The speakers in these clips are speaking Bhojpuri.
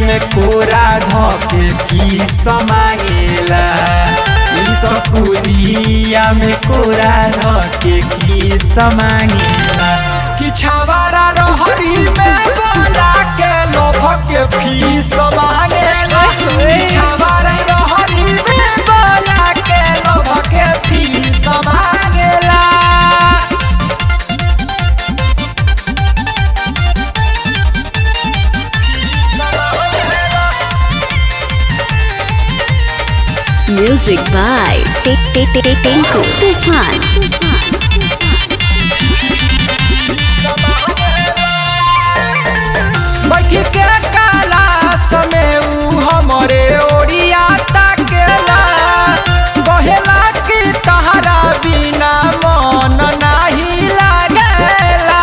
में कोरा धके फीस मांगेला। स्कूलिया में कोरा धके फीस मांगेला। कि छावारा रहरी में बोला के लोभ के फीस मांगेला। छावारा रहरी में बोला के लोभ के फीस मांगेला। Music by Tinku Tufan. बैठी के क्लास में ऊ हमरे ओरिया ताकेला। कहेला कि तहरा बिना मन नाही लागेला।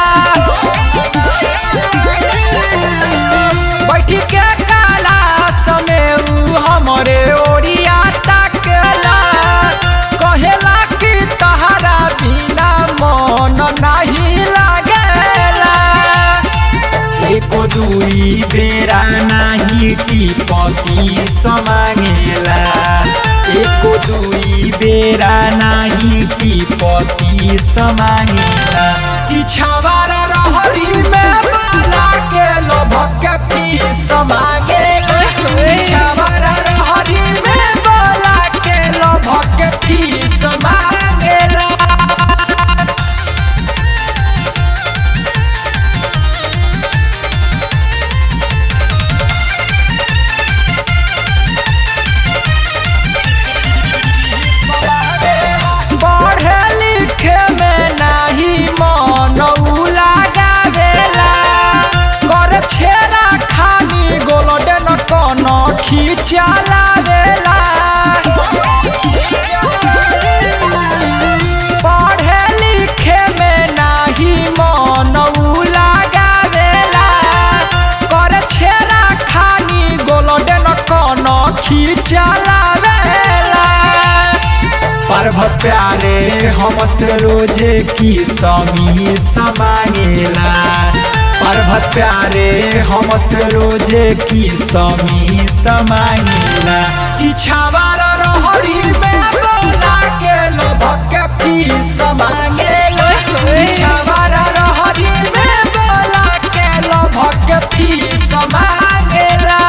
बैठी के क्लास में ऊ हमरे ओरिया ताकेला। कहेला कि तहरा बिना मन नाही लागेला। एको दुई बेरा नाही टिपकी समांगेला। एको दुई बेरा नाही टिपकी समांगेला। कि छावारा रहरी में बोला के लोभ के फीस मांगेला। छावारा रहरी में बोला के लोभ के फीस मांगेला। पढ़े लिखे में नाही मन उ लगावेला। कर छेड़ा खानी गोल्डन कन खिचलावेला। पढ़े लिखे में नाही मन उ लगावेला। कर छेड़ा खानी गोल्डन कन खिचलावेला। पर्व प्यारे हमसे रोजे की समी समांगेला। पर्व प्यारे हमसे रोजे की समी समांगेला। कि छावारा रहरी में बोला के लोभ के फीस मांगेला। छावारा रहरी में बोला के लोभ के फीस मांगेला।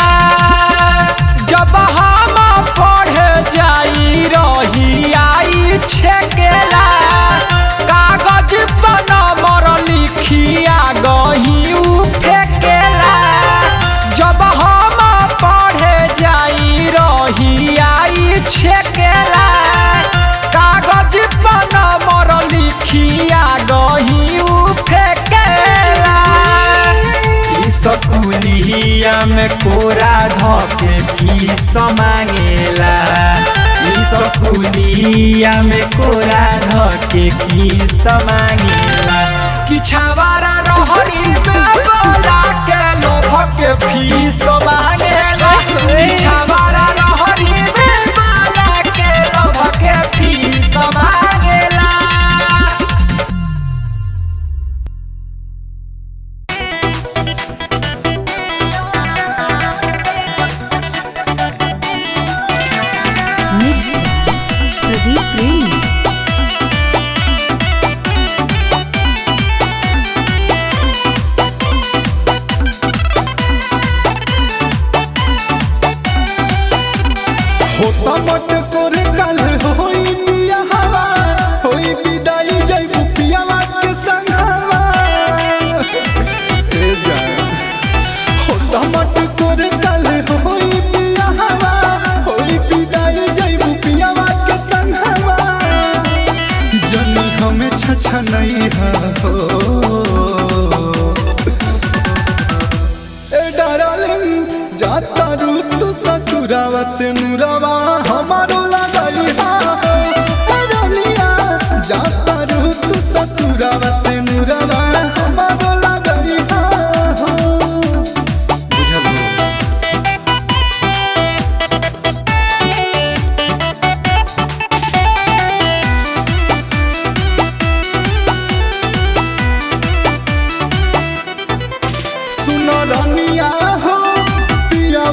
जब हम पढ़े जाई रही आई छेकेला। कागज पर नंबर लिखिया गही उ फेकेला। जब हम पढ़े जाई रही आई छेकेला। कागज पर नंबर लिखिया गही उ फेकेला। स्कूलिया में कोरा धके फीस मांगेला। स्कूलिया में कोरा धके फीस मांगेला। कि छावारा रहरी में बोला के लोभ के फीस मांगेला। छावारा रहरी में बोला के लोभ के फीस मांगेला। Mix Pradeep Premi. होता मट कर कल होई पिया हवा। होई विदाई जई पियावा के संगवा। ए जान होता मट कर कल होई पिया हवा। होई विदाई जई पियावा के संगवा। जनी हमें छछा नहीं हो। ए डार्लिंग जाता रू तू ससुरावा से नुरावा हमारो लगाई हा। ए रानिया जाता रू तू ससुरावा से नुरावा हमारो लगाई हा। बुझल हो? सुनो रानिया हो पिया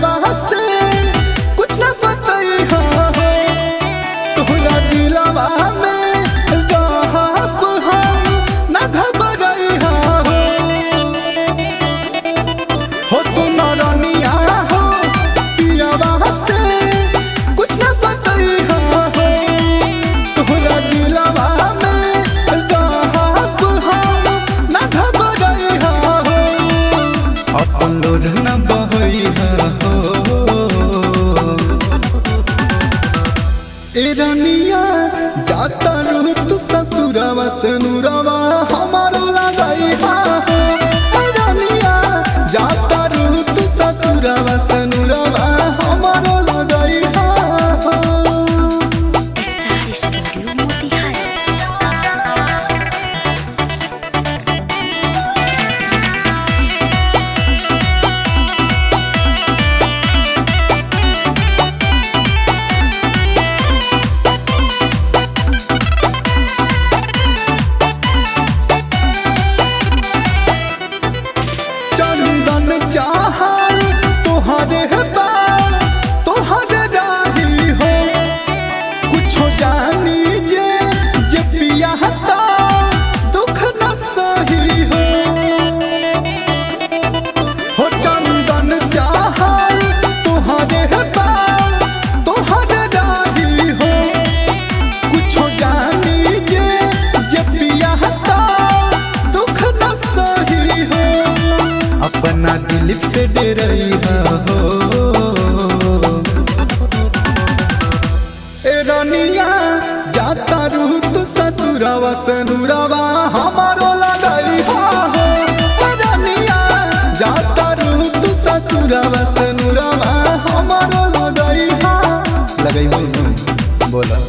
से नूरवा हमारो लगाई हा रनिया जाता रू तू ससुरवा से नूरवा हमारो लगाई हा। Star studio Motihari. चंदन चाहल तोहरे बा तोहरे राही हो कुछो जानी जे पिया हता दुख न सही हो चंदन चाहल तोहरे बा तोहरे राही हो कुछो जानी जे पिया हता दुख न सही हो अपना दिल से डरई हो ए रनिया जाता रू तू ससुरवा से नूरवा हमारो लगाई हो ए रनिया जाता रू तू ससुरवा से नूरवा हमारो लगाई हो लगाई हो बोला।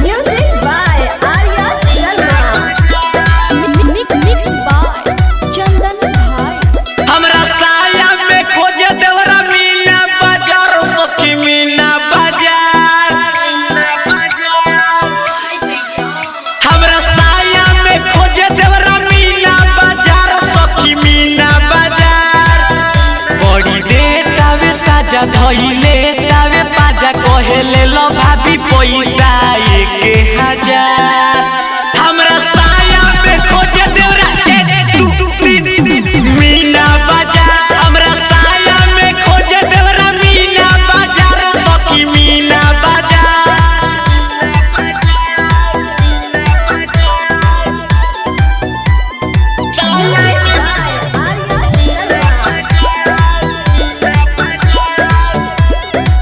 Music by Arya Sharma. Mix by Chandan भाई। हमरा साया में खोजे देवरा मीना बाजार सखी मीना बाजार। हमरा साया में खोजे देवरा मीना बाजार सखी मीना बाजार। बड़ी देतावे साजा धइले तावे पाजा कहेले लो भाभी पैसा 1000। हमरा साया में खोजे देवरा मीना बाजार। हमरा साया में खोजे देवरा मीना बाजार सखी मीना बाजार।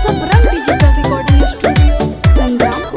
सबरंग डिजिटल रिकॉर्डिंग स्टूडियो संग्राम।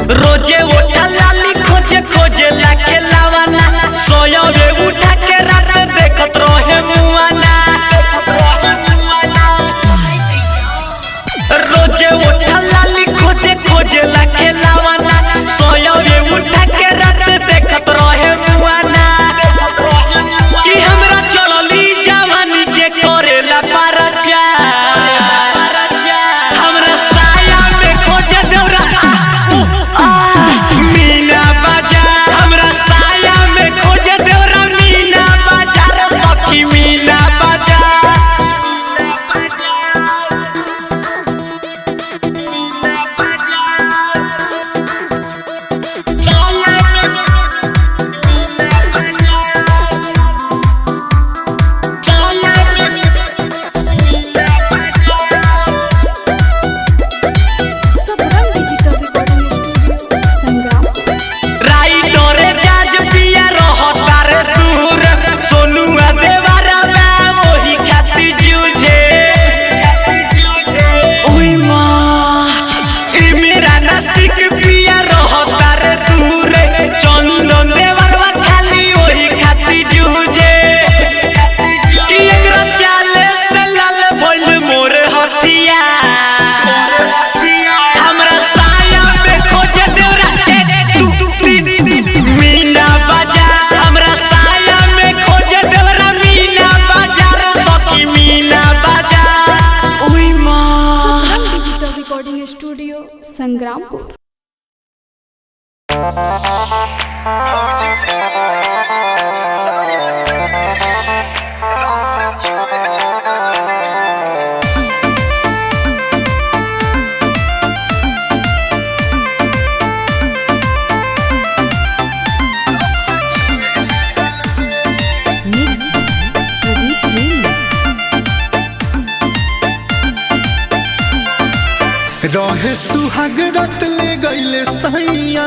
रहे सुहाग रात ले गईले सैया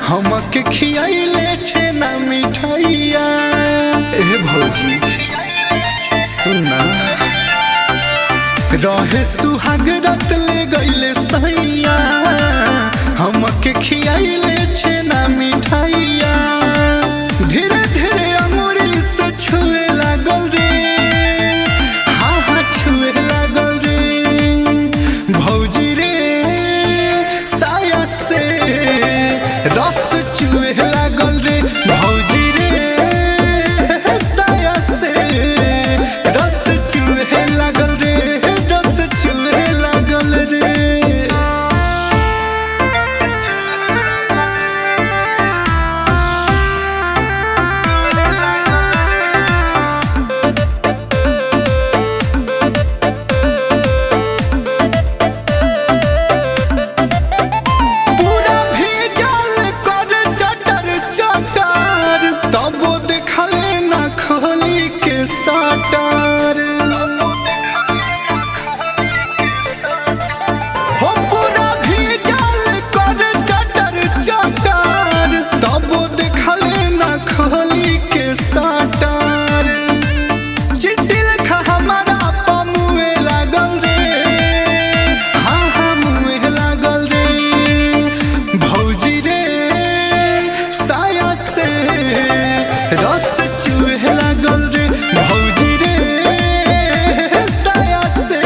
हमके खियाइले छेना मिठाइया। ए भौजी सुनना, रहे सुहाग रात ले गईले सैया हमके खियाइले छेना मिठाइया। धीरे धीरे अंगुरी से छुए लागल रे, हाँ हाँ छुए लागल रे भौजी रे। साया से रस चुए लागल रे भौजी रे। साया से रस चुए लागल रे, रस चुए लागल रे। पूरा भीजल कर चटर चटर, तबो देखले ना खोली के साटर। हो पूरा भीजल कर चटर चटर, तबो देखले ना खोली के साटर। चिट्ठी लिखा हमारा पमुए लागल रे, हाँ हाँ मुए लागल रे भौजी रे। साया से रस चुए लागल रे भौजी रे। साया से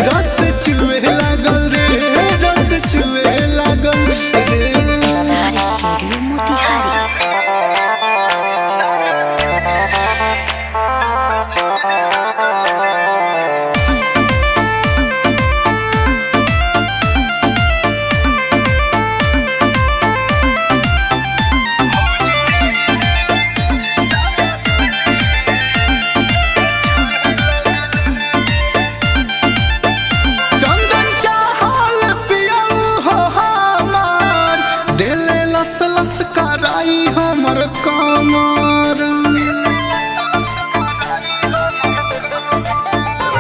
रस चुए लागल रे, रस चुए लागल रे। Star studio Motihari. चंदन चाहल पियऊ हो हमार, दिले लस लस कराई हमर कमर।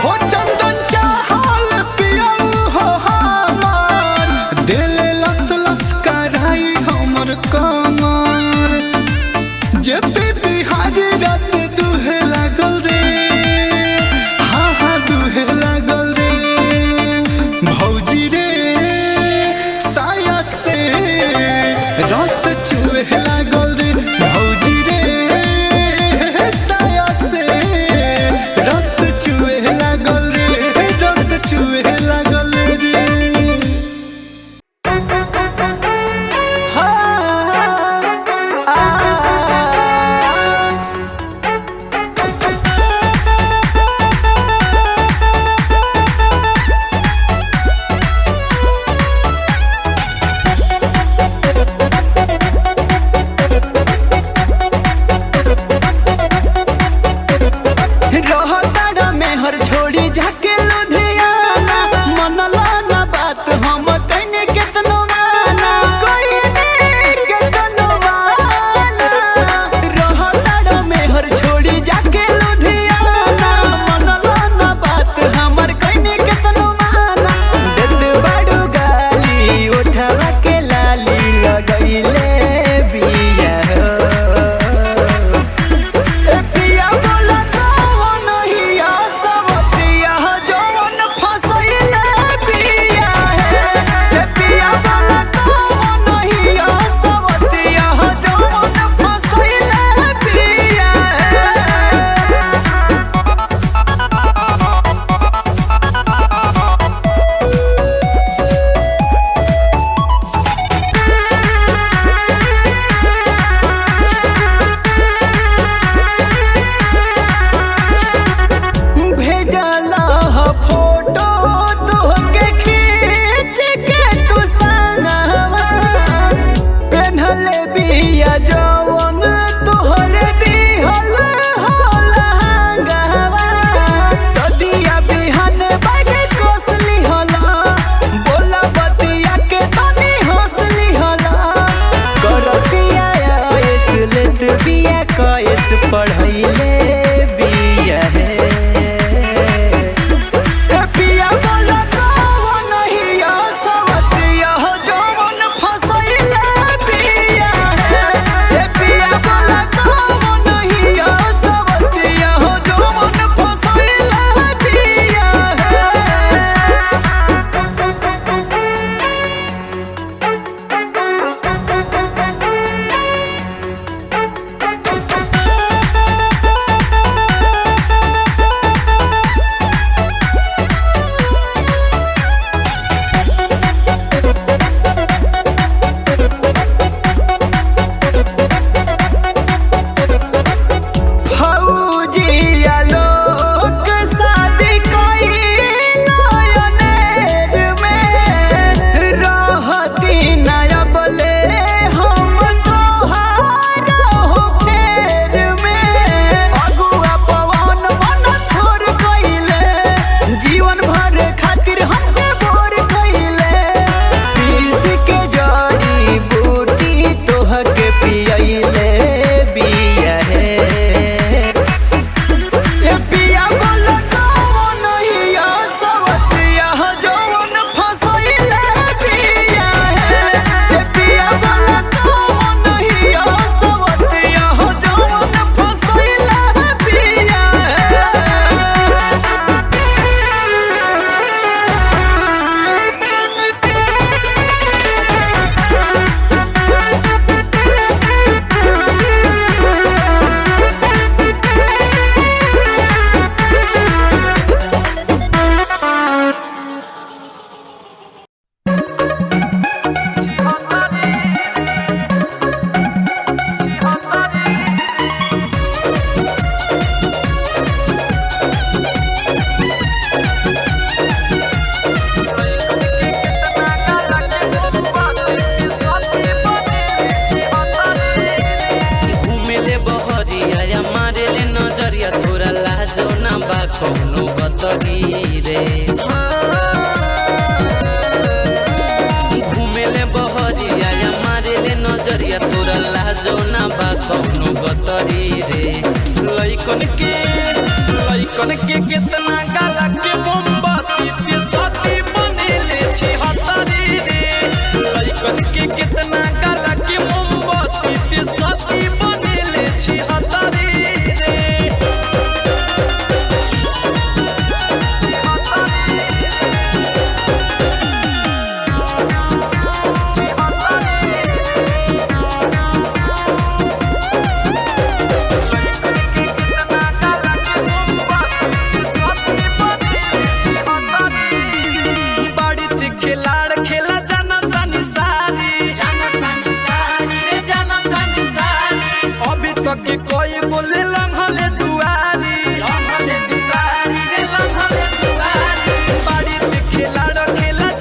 हो चंदन चाहल पियऊ हो हमार, दिले लस लस कराई हमर कमर। जे पे बिहारी रात दुहे लागल रे, हाँ हाँ दुहे लागल रे भौजी रे। साया से रस चुए लागल रे भौजी रे। साया से रस चुए लागल रे, रस चुए लागल रे। हमरो ना बा कौनो गतरी रे। लइकन के कितना गाला के मोमबत्ती ते सती बनेले छी हतरी रे। लइकन के कितना गाला के मोमबत्ती ते सती बनेले छी हतरी रे। के कोई बोले लंघले दुआरी रे लंघले दुआरी। बाड़ी से खेला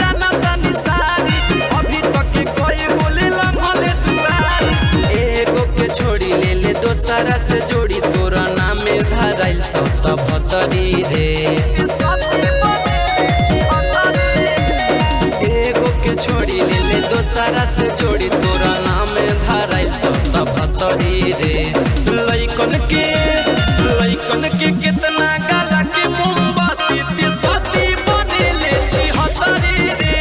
जाना तानी सारी। अभी तक के कोई बोले लंघले दुआरी। एगो के छोड़ी ले दोसरा से जोड़ी तोरा नामे धराइल सत भतरी रे। एगो के छोड़ी ले दोसरा से जोड़ी तोरा नामे धराइल सत भतरी रे। लइकन के कितना गाला के मोमबत्ती ते सती बनेले छी हतरी रे।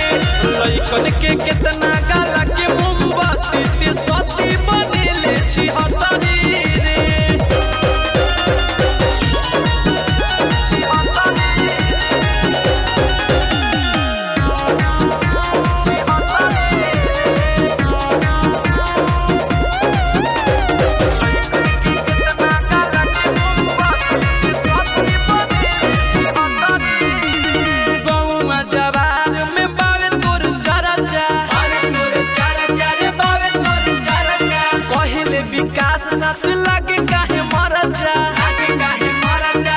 लइकन के कितना गाला के मोमबत्ती ते सती बनेले छी हतरी रे। सच लागे काहे मरा जा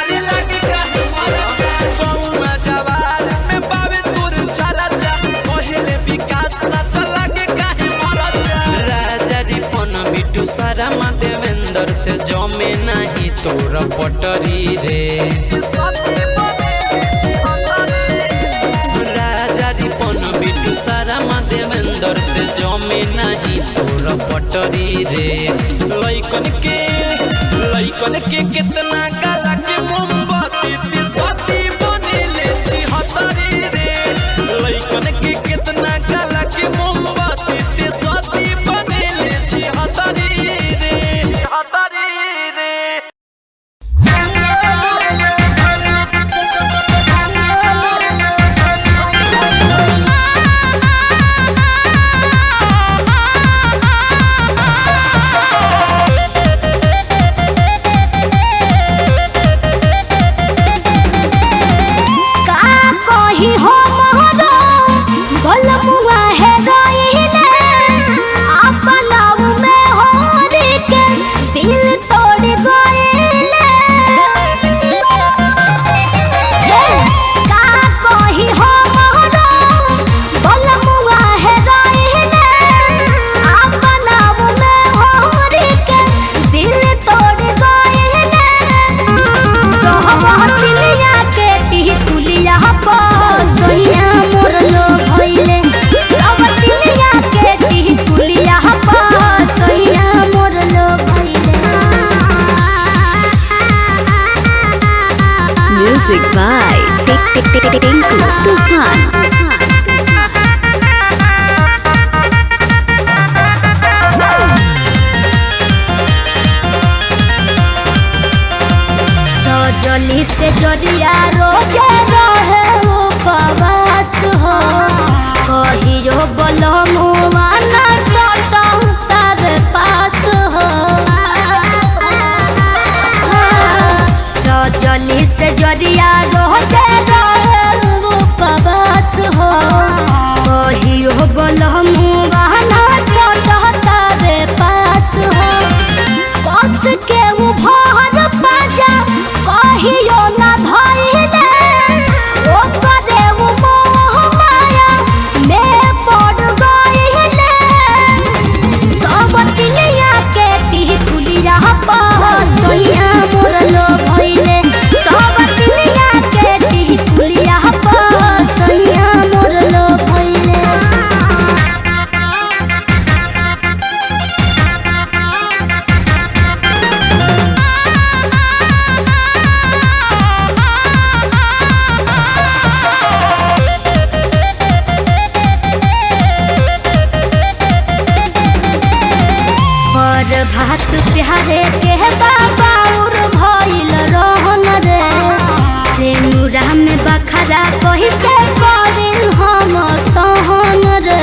रे लागे काहे मरा जा। गौवा जवार में बावे तोर चारा जा। पहले विकास सच लागे काहे मरा जा। राजा रिपन बिटू सारा देवेंद्र से जमे नहीं तोर पटरी रे। राजा रिपन बिटू सारा देवेंद्र से जमे नहीं तोर पटरी रे। लइकन के कितना गाला के मोमबत्ती ते सती बनेले छी हतरी रे। लइकन के कितना गाला के मोमबत्ती ते सती बनेले छी हतरी रे। Music by Tinku Tufan. सजली से जरिया रोजे रहे उपवास हो। कहियो बलमुआ ना सटहु तार पास हो। सजली से जरिया रोजे रहे उपवास हो। कहियो बलमुआ ना सटहु तार पास हो। कस के उभर बाजा कहियो ना धइले। ओकरे मोह माया में पड़ गइले। सब दुनिया के टिकुलिया पर सोइया मोर लो भइले। सब दुनिया के बात प्यारे के बाबा और भइल रहन रे से नूरा में बखरा कहि से करे हम सहन रे।